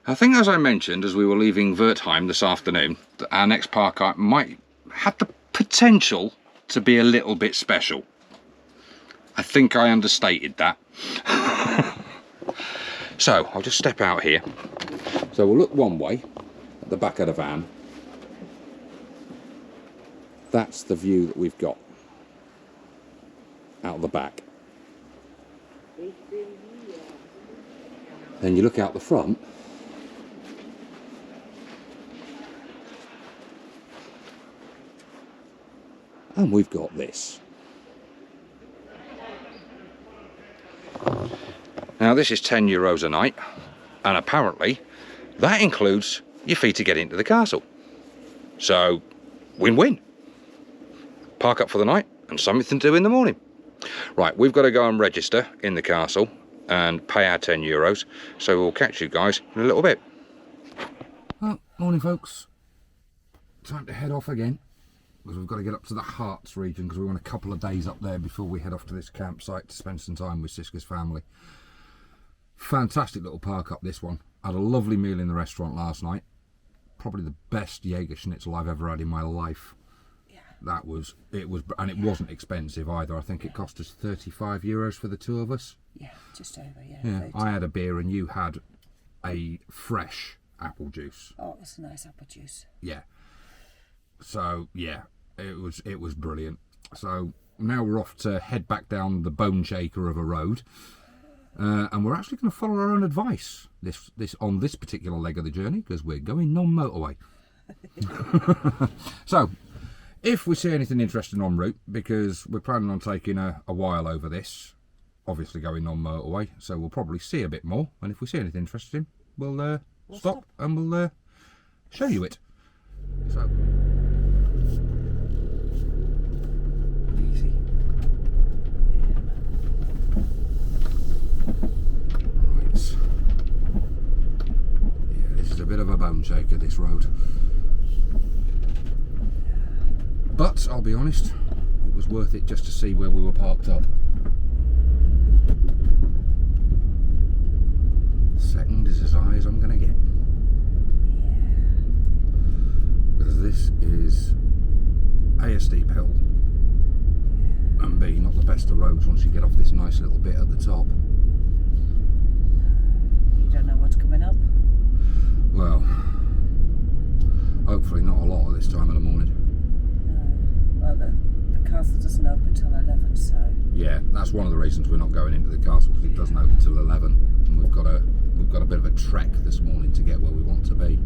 I think, as I mentioned, as we were leaving Wertheim this afternoon, that our next park up might have the potential to be a little bit special. I think I understated that. So, I'll just step out here. So we'll look one way, at the back of the van. That's the view that we've got out the back. Then you look out the front. And we've got this. Now this is €10 a night, and apparently that includes your fee to get into the castle. So, win-win. Park up for the night and something to do in the morning. Right, we've got to go and register in the castle and pay our €10, so we'll catch you guys in a little bit. Well, morning folks. Time to head off again, because we've got to get up to the Harz region, because we want a couple of days up there before we head off to this campsite to spend some time with Siska's family. Fantastic little park up, this one. Had a lovely meal in the restaurant last night. Probably the best Jaeger schnitzel I've ever had in my life. Yeah. And it wasn't expensive either. I think it cost us €35 for the two of us. Yeah, just over, yeah. I had a beer and you had a fresh apple juice. Oh, it was a nice apple juice. Yeah. So, yeah, it was brilliant. So, now we're off to head back down the bone shaker of a road. And we're actually going to follow our own advice on this particular leg of the journey, because we're going non-motorway. So, if we see anything interesting en route, because we're planning on taking a while over this, obviously going non-motorway, so we'll probably see a bit more. And if we see anything interesting, we'll stop and we'll show you it. So, easy. Yeah, this is a bit of a bone shaker, this road. But I'll be honest, it was worth it just to see where we were parked up. Second is as high as I'm going to get. Because this is A, a steep hill, and B, not the best of roads once you get off this nice little bit at the top. You don't know what's coming up? Well, hopefully not a lot at this time of the morning. No. Well, the castle doesn't open till 11, so... Yeah, that's one of the reasons we're not going into the castle, because it doesn't open till 11, and we've got a bit of a trek this morning to get where we want to be.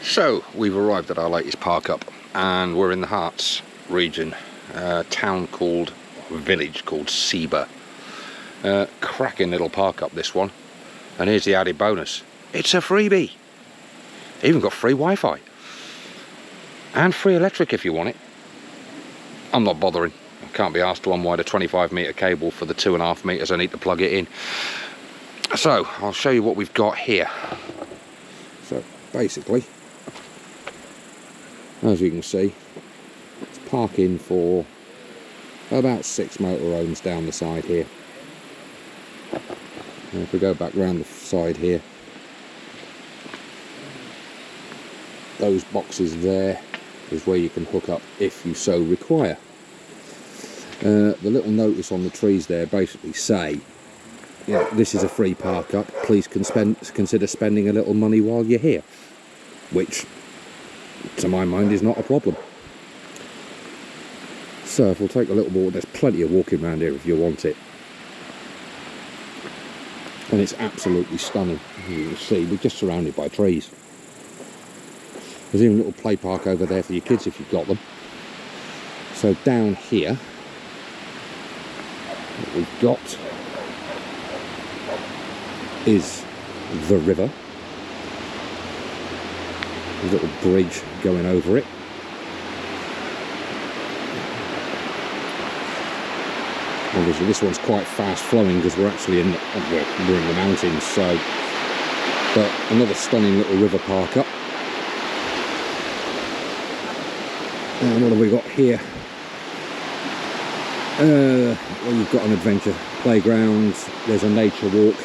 So we've arrived at our latest park up, and we're in the Harz region, a village called Sieber. Cracking little park up, this one. And here's the added bonus: it's a freebie. Even got free Wi-Fi and free electric if you want it. I'm not bothering. I can't be asked to unwind a 25-metre cable for the 2.5 metres I need to plug it in. So I'll show you what we've got here. So basically, as you can see, it's parking for about 6 motorhomes down the side here. And if we go back round the side here, those boxes there is where you can hook up if you so require. The little notice on the trees there basically say this is a free park up. Please consider spending a little money while you're here, which to my mind is not a problem. So if we'll take a little walk, there's plenty of walking around here if you want it. And it's absolutely stunning. You can see we're just surrounded by trees. There's even a little play park over there for your kids if you've got them. So down here, what we've got is the river. A little bridge going over it. Obviously this one's quite fast flowing because we're actually in the mountains, so but another stunning little river park up. And what have we got here? Well, you've got an adventure playground, there's a nature walk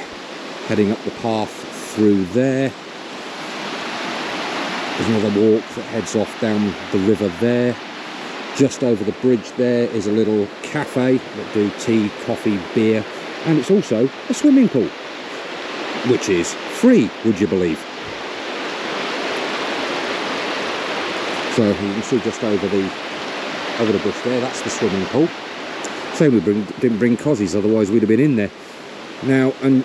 heading up the path through there. There's another walk that heads off down the river there. Just over the bridge there is a little cafe that do tea, coffee, beer, and it's also a swimming pool, which is free, would you believe? So you can see just over the bush there, that's the swimming pool. Shame we didn't bring cozies, otherwise we'd have been in there. Now, and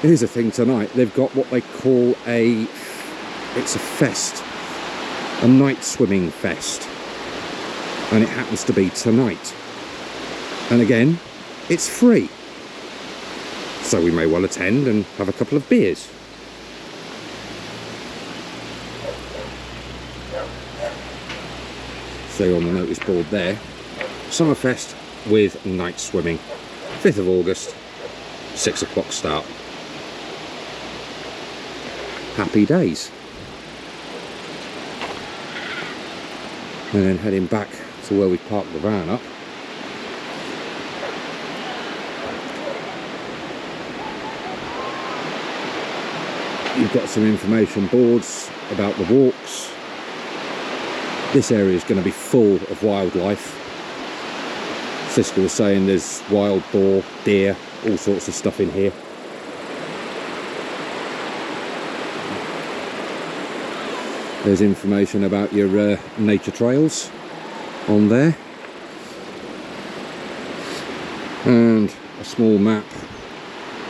here's the thing tonight, they've got what they call it's a fest, a night swimming fest. And it happens to be tonight. And again, it's free. So we may well attend and have a couple of beers. So on the notice board there, Summerfest with night swimming, 5th of August, 6 o'clock start. Happy days. And then heading back to where we parked the van up. You've got some information boards about the walks. This area is going to be full of wildlife. Sister was saying there's wild boar, deer, all sorts of stuff in here. There's information about your nature trails on there. And a small map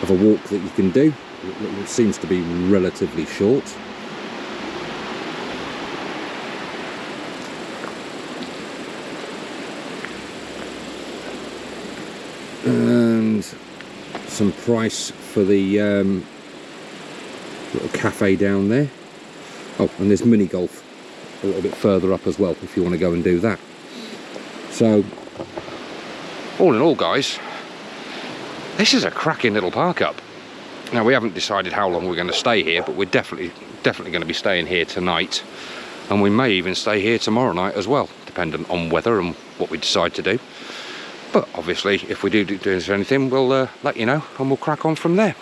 of a walk that you can do. It seems to be relatively short. And some price for the little cafe down there. Oh, and there's mini golf a little bit further up as well if you want to go and do that. So, all in all, guys, this is a cracking little park up. Now, we haven't decided how long we're going to stay here, but we're definitely going to be staying here tonight, and we may even stay here tomorrow night as well, dependent on weather and what we decide to do. But obviously, if we do anything, we'll let you know, and we'll crack on from there.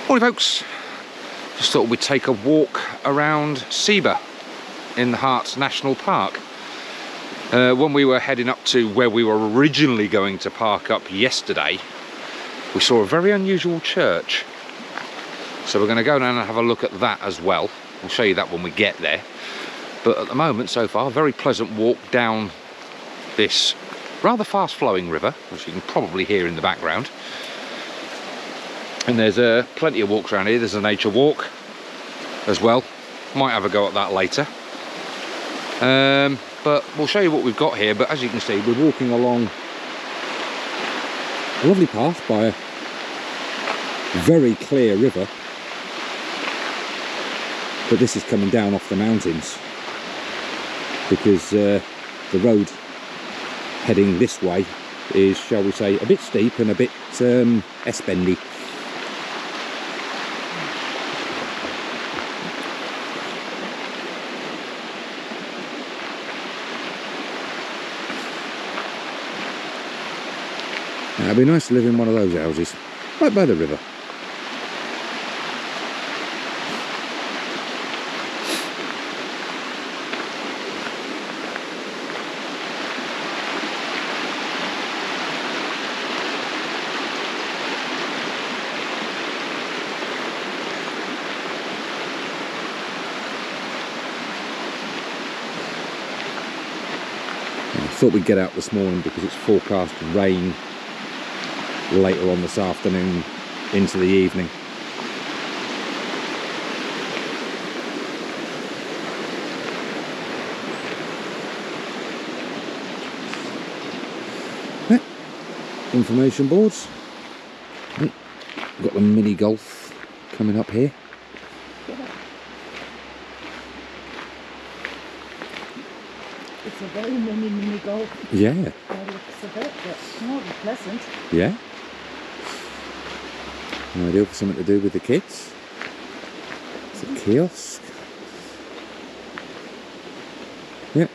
Morning, folks. Just thought we'd take a walk around Sieber in the Harz National Park. When we were heading up to where we were originally going to park up yesterday, we saw a very unusual church. So we're going to go down and have a look at that as well. I'll show you that when we get there. But at the moment, so far, a very pleasant walk down this rather fast-flowing river, which you can probably hear in the background. And there's plenty of walks around here. There's a nature walk as well. Might have a go at that later. But we'll show you what we've got here. But as you can see, we're walking along a lovely path by a very clear river. But this is coming down off the mountains because the road heading this way is, shall we say, a bit steep and a bit S-bendy. It'd be nice to live in one of those houses, right by the river. Thought we'd get out this morning because it's forecast rain later on this afternoon into the evening. Information boards. Got the mini golf coming up here. It's a very mini golf. Yeah. It looks a bit, but not pleasant. Yeah. Ideal for something to do with the kids. It's a kiosk. Yeah.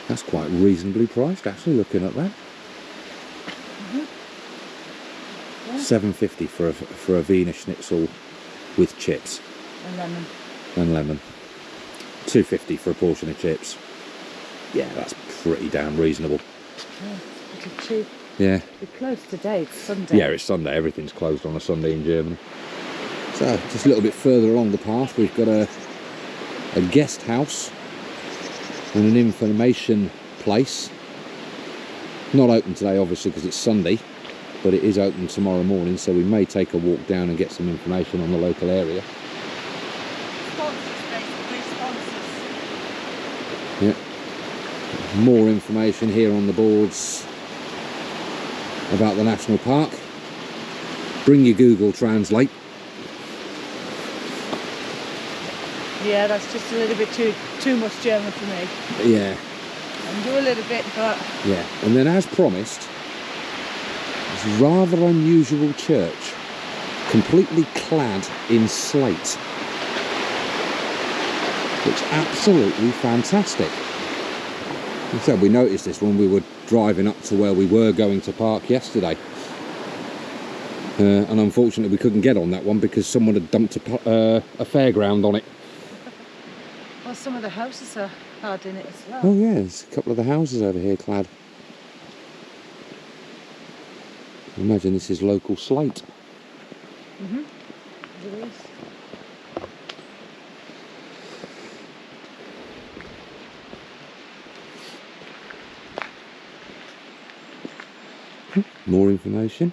That's quite reasonably priced, actually, looking at that. Yeah. $7.50 for a Wiener Schnitzel with chips. And lemon. And lemon. $2.50 for a portion of chips. Yeah, that's pretty damn reasonable. Yeah, it's pretty cheap. Yeah. We're closed today, it's Sunday. Yeah, it's Sunday. Everything's closed on a Sunday in Germany. So, just a little bit further along the path, we've got a guest house and an information place. Not open today, obviously, because it's Sunday, but it is open tomorrow morning, so we may take a walk down and get some information on the local area. Yeah. More information here on the boards about the national park. Bring your Google Translate. Yeah, that's just a little bit too much German for me. Yeah. I can do a little bit, but... Yeah, and then as promised, this rather unusual church, completely clad in slate. Looks absolutely fantastic. So we noticed this when we were driving up to where we were going to park yesterday. And unfortunately we couldn't get on that one because someone had dumped a fairground on it. Well, some of the houses are hard in it as well. Oh yeah, there's a couple of the houses over here clad. Imagine this is local slate. Mm-hmm. It is. More information.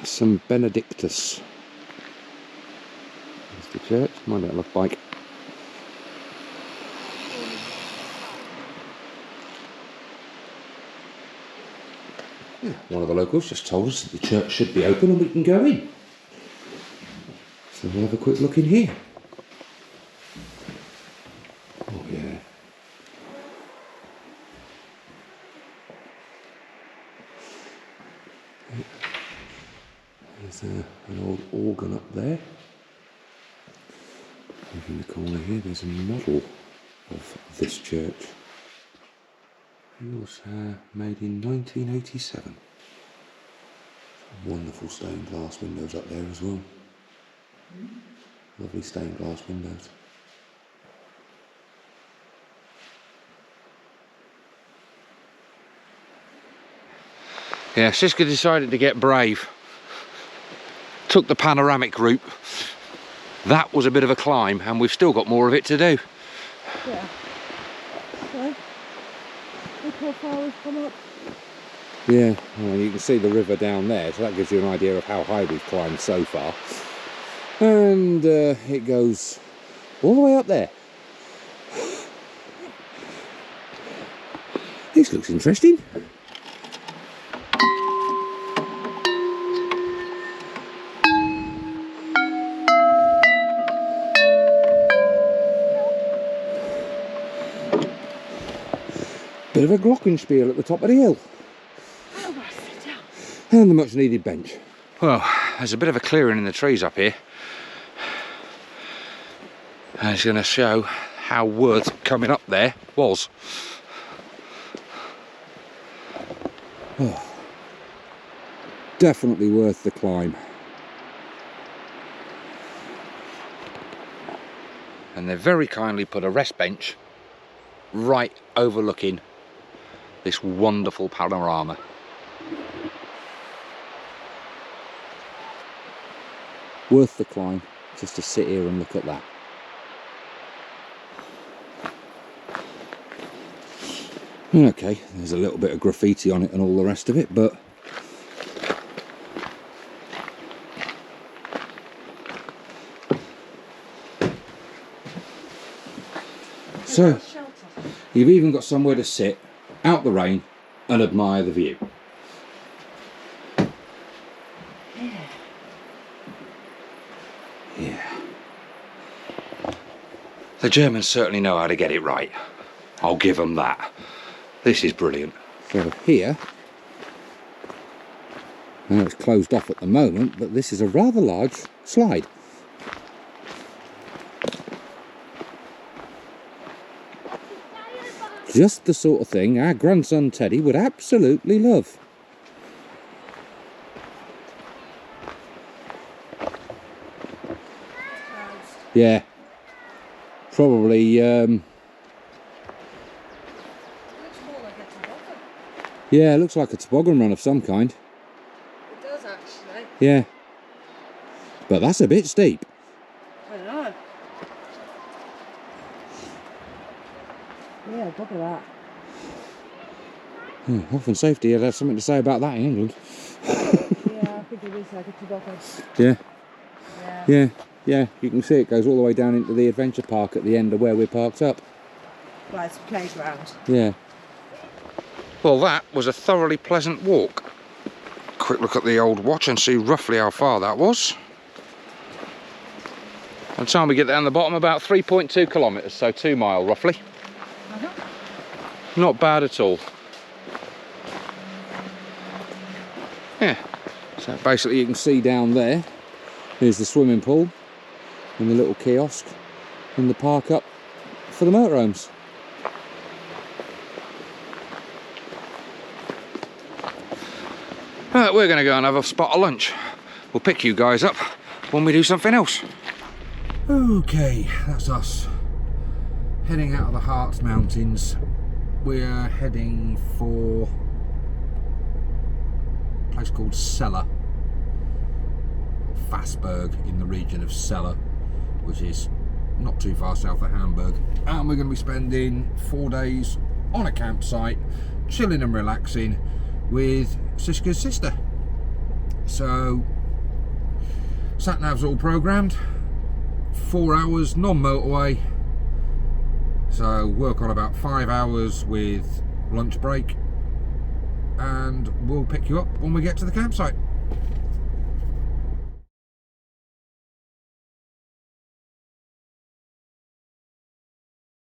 Some Benedictus. There's the church. Mind that look bike. Yeah, one of the locals just told us that the church should be open and we can go in. So we'll have a quick look in here. Oh yeah. There's an old organ up there. And in the corner here there's a model of this church. It was made in 1987. Wonderful stained glass windows up there as well. Lovely stained glass windows. Yeah, Siska decided to get brave. Took the panoramic route. That was a bit of a climb and we've still got more of it to do. Yeah. Okay. Look how far we've come up. Yeah, well, you can see the river down there, so that gives you an idea of how high we've climbed so far. And it goes all the way up there. This looks interesting. Bit of a glockenspiel at the top of the hill. And the much needed bench. Well, there's a bit of a clearing in the trees up here. And it's going to show how worth coming up there was. Oh, definitely worth the climb. And they've very kindly put a rest bench right overlooking this wonderful panorama. Worth the climb. just to sit here and look at that. Okay, there's a little bit of graffiti on it and all the rest of it, but so you've even got somewhere to sit out the rain and admire the view. Yeah. The Germans certainly know how to get it right. I'll give them that. This is brilliant. So here, now it's closed off at the moment, but this is a rather large slide. Just the sort of thing our grandson Teddy would absolutely love. Yeah, probably. Yeah, it looks like a toboggan run of some kind. It does actually. Yeah, but that's a bit steep. I know. Yeah, look at that. Health and safety, I'd have something to say about that in England. Yeah, I think it is like a toboggan. Yeah. Yeah. Yeah, yeah, you can see it goes all the way down into the adventure park at the end of where we're parked up. Well, it's a playground. Yeah. Well, that was a thoroughly pleasant walk. Quick look at the old watch and see roughly how far that was. By the time we get down the bottom, about 3.2 kilometres, so 2 mile roughly. Not bad at all. Yeah, so basically you can see down there, there's the swimming pool and the little kiosk and the park up for the motorhomes. Right, we're going to go and have a spot of lunch. We'll pick you guys up when we do something else. Okay, that's us. Heading out of the Harz Mountains. We're heading for a place called Sieber. Harzberg in the region of Sieber, which is not too far south of Hamburg. And we're going to be spending 4 days on a campsite, chilling and relaxing with Siska's sister. So sat-nav's all programmed, 4 hours non-motorway, so work on about 5 hours with lunch break, and we'll pick you up when we get to the campsite.